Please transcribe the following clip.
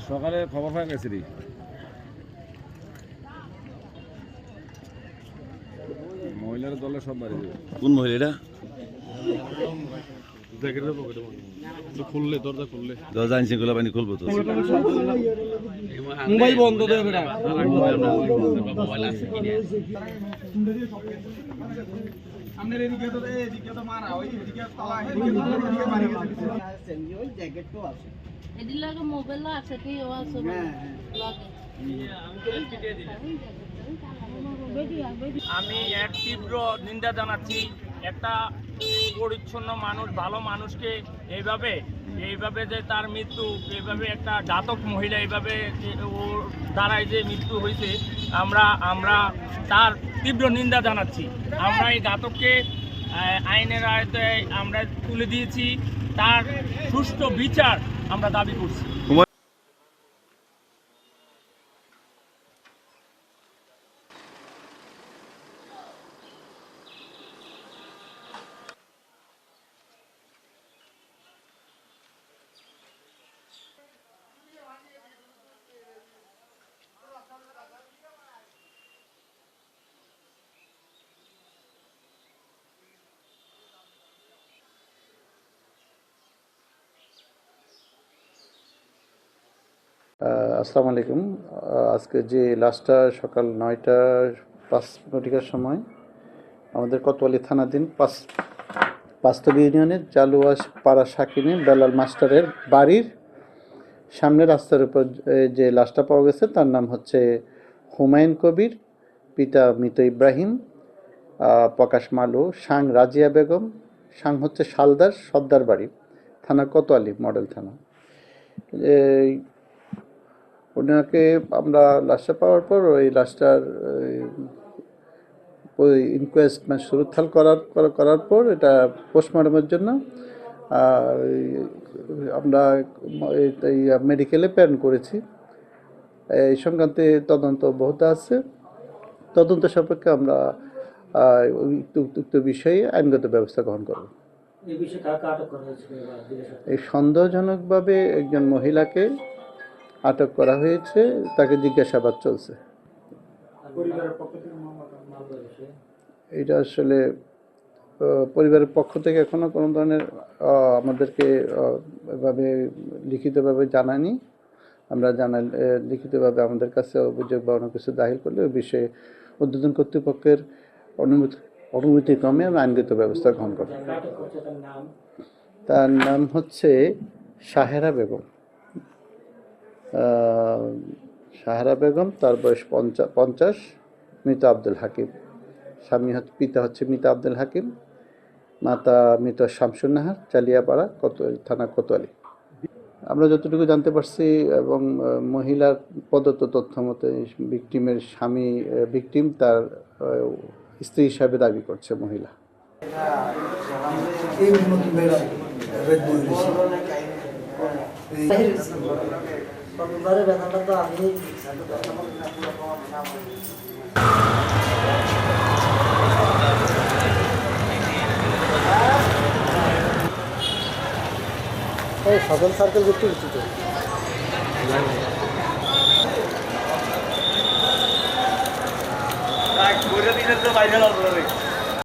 সকালে খবর পাই গেছিলি মহিলার দলে সব বাড়ি দেবে। কোন মহিলাটা? খুললে দরজা খুললে দরজা আইন শৃঙ্খলা বাহিনী খুলবো তো। মোবাইল বন্ধ দেবে না। আমি এর তীব্র নিন্দা জানাচ্ছি। একটা পরিচ্ছন্ন মানুষ, ভালো মানুষকে এইভাবে যে তার মৃত্যু, এইভাবে একটা ঘাতক মহিলা এইভাবে ওর দ্বারাই যে মৃত্যু হয়েছে, আমরা তার তীব্র নিন্দা জানাচ্ছি। আমরা এই ঘাতককে আইনের আয়তায় আমরা তুলে দিয়েছি, তার সুষ্ঠু বিচার আমরা দাবি করছি। আসসালামু আলাইকুম। আজকে যে লাশটা সকাল 9:05 সময় আমাদের কোতোয়ালি থানাধীন পাঁচতবি ইউনিয়নের জালুয়া পাড়া সাকিনে বেলাল মাস্টারের বাড়ির সামনে রাস্তার উপর যে লাশটা পাওয়া গেছে তার নাম হচ্ছে হুমায়ুন কবির, পিতা মৃত ইব্রাহিম, প্রকাশ মালু, সাং রাজিয়া বেগম, সাং হচ্ছে শালদার সর্দার বাড়ি, থানা কোতোয়ালি মডেল থানা। ওনাকে আমরা লাশটা পাওয়ার পর ওই লাশটার ওই ইনকোয়েস্ট সুরুত্থাল করার পর এটা পোস্টমর্টমের জন্য আমরা এই মেডিকেলে প্রেরণ করেছি। এই সংক্রান্তে তদন্ত বহুত আছে। তদন্ত সাপেক্ষে আমরা উক্ত বিষয়ে আইনগত ব্যবস্থা গ্রহণ করব। এই সন্দেহজনকভাবে একজন মহিলাকে আটক করা হয়েছে, তাকে জিজ্ঞাসাবাদ চলছে। এটা আসলে পরিবারের পক্ষ থেকে এখনো কোনো ধরনের আমাদেরকে এভাবে লিখিতভাবে জানায়নি। আমরা লিখিতভাবে আমাদের কাছে অভিযোগ বা অন্য কিছু দাখিল করলে ওই বিষয়ে ঊর্ধ্বতন কর্তৃপক্ষের অনুমতিক্রমে আমরা আইনগত ব্যবস্থা গ্রহণ করব। তার নাম হচ্ছে সাহেরা বেগম। সাহেরা বেগম, তার বয়স 50, মৃত আব্দুল হাকিম। পিতা হচ্ছে মৃত আব্দুল হাকিম, মাতা মৃত শামসুন নাহার, চালিয়াপাড়া থানা কোতোয়ালি। আমরা যতটুকু জানতে পারছি এবং মহিলার প্রদত্ত তথ্য মতে ভিকটিমের স্বামী, ভিকটিম তার স্ত্রী হিসাবে দাবি করছে মহিলা। সকল সার্কেল করতে উচিত। বাইরে